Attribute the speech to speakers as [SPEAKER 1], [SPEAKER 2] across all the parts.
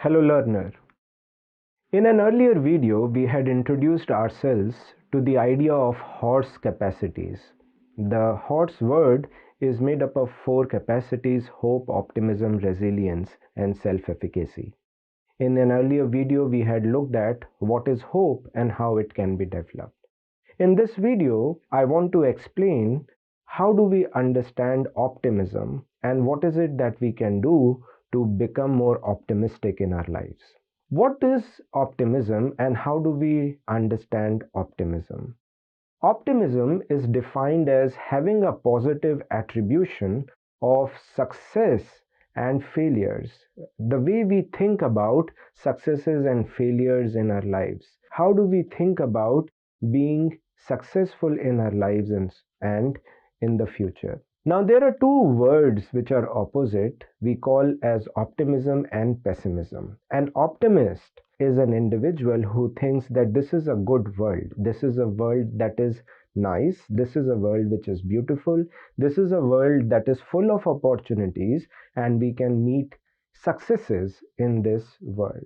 [SPEAKER 1] Hello learner. In an earlier video, we had introduced ourselves to the idea of horse capacities. The horse word is made up of 4 capacities: hope, optimism, resilience, and self-efficacy. In an earlier video, we had looked at what is hope and how it can be developed. In this video, I want to explain how do we understand optimism and what is it that we can do to become more optimistic in our lives. What is optimism and how do we understand optimism? Optimism is defined as having a positive attribution of success and failures. The way we think about successes and failures in our lives. How do we think about being successful in our lives and in the future? Now, there are two words which are opposite, we call as optimism and pessimism. An optimist is an individual who thinks that this is a good world, this is a world that is nice, this is a world which is beautiful, this is a world that is full of opportunities, and we can meet successes in this world.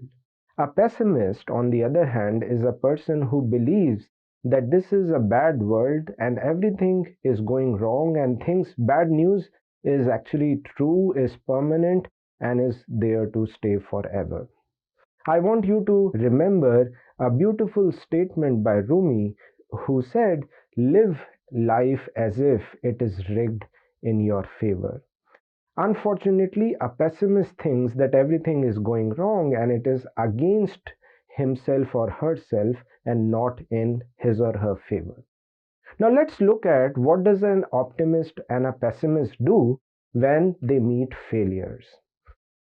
[SPEAKER 1] A pessimist, on the other hand, is a person who believes that this is a bad world and everything is going wrong and bad news is actually true, is permanent, and is there to stay forever. I want you to remember a beautiful statement by Rumi, who said, "Live life as if it is rigged in your favor." Unfortunately, a pessimist thinks that everything is going wrong and it is against himself or herself and not in his or her favor. Now let's look at what does an optimist and a pessimist do when they meet failures.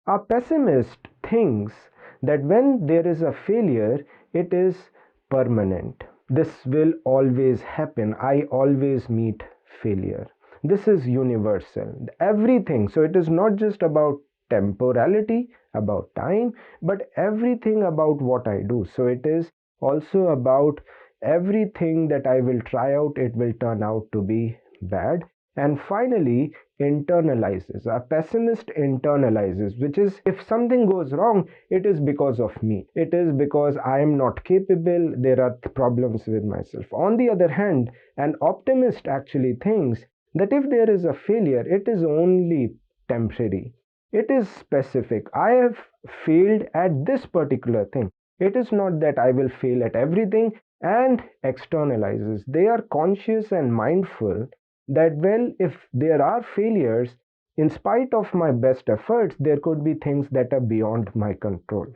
[SPEAKER 1] A pessimist thinks that when there is a failure, it is permanent. This will always happen. I always meet failure. This is universal. Everything. So it is not just about temporality, about time, but everything about what I do. So it is also about everything that I will try out, it will turn out to be bad. And finally, internalizes. A pessimist internalizes, which is if something goes wrong, it is because of me. It is because I am not capable, there are problems with myself. On the other hand, an optimist actually thinks that if there is a failure, it is only temporary. It is specific. I have failed at this particular thing. It is not that I will fail at everything, and externalizes. They are conscious and mindful that, well, if there are failures, in spite of my best efforts, there could be things that are beyond my control.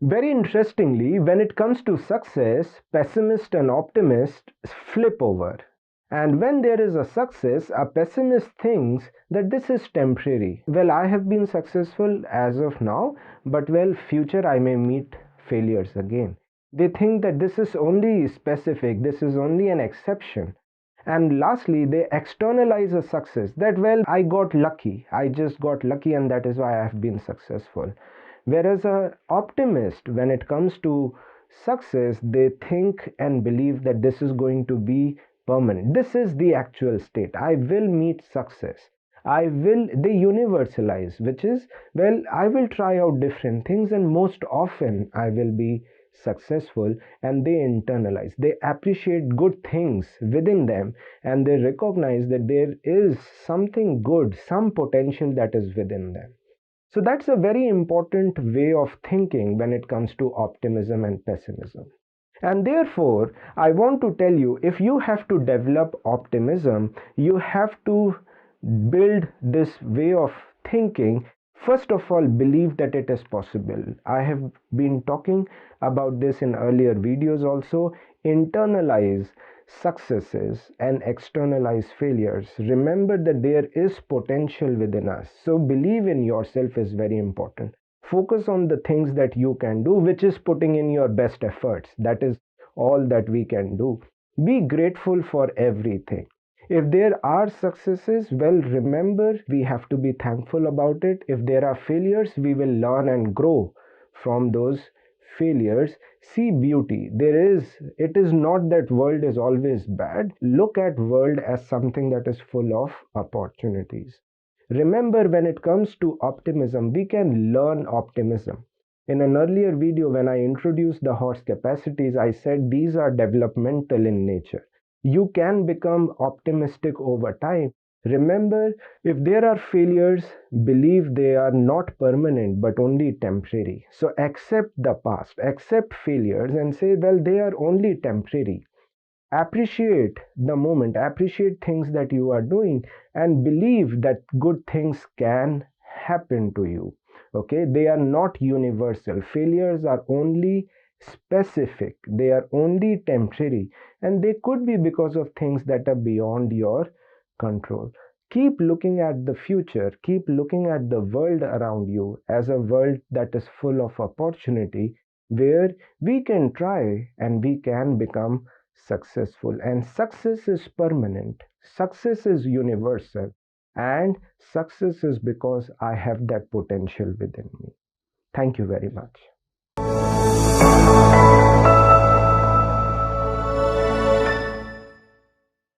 [SPEAKER 1] Very interestingly, when it comes to success, pessimist and optimist flip over. And when there is a success, a pessimist thinks that this is temporary. Well, I have been successful as of now, but well, future I may meet failures again. They think that this is only specific, this is only an exception. And lastly, they externalize a success that, well, I got lucky, I just got lucky, and that is why I have been successful. Whereas an optimist, when it comes to success, they think and believe that this is going to be permanent. This is the actual state. I will meet success. They universalize, which is, well, I will try out different things and most often I will be successful, and they internalize. They appreciate good things within them and they recognize that there is something good, some potential that is within them. So that's a very important way of thinking when it comes to optimism and pessimism. And therefore, I want to tell you, if you have to develop optimism, you have to build this way of thinking. First of all, believe that it is possible. I have been talking about this in earlier videos also. Internalize successes and externalize failures. Remember that there is potential within us. So believe in yourself is very important. Focus on the things that you can do, which is putting in your best efforts. That is all that we can do. Be grateful for everything. If there are successes, well, remember, we have to be thankful about it. If there are failures, we will learn and grow from those failures. See beauty. It is not that world is always bad. Look at world as something that is full of opportunities. Remember, when it comes to optimism, we can learn optimism. In an earlier video, when I introduced the horse capacities, I said these are developmental in nature. You can become optimistic over time. Remember, if there are failures, believe they are not permanent but only temporary. So accept the past, accept failures, and say, well, they are only temporary. Appreciate the moment, appreciate things that you are doing, and believe that good things can happen to you. Okay, they are not universal. Failures are only specific, they are only temporary, and they could be because of things that are beyond your control. Keep looking at the future, keep looking at the world around you as a world that is full of opportunity, where we can try and we can become successful. And success is permanent, success is universal, and success is because I have that potential within me. Thank you very much.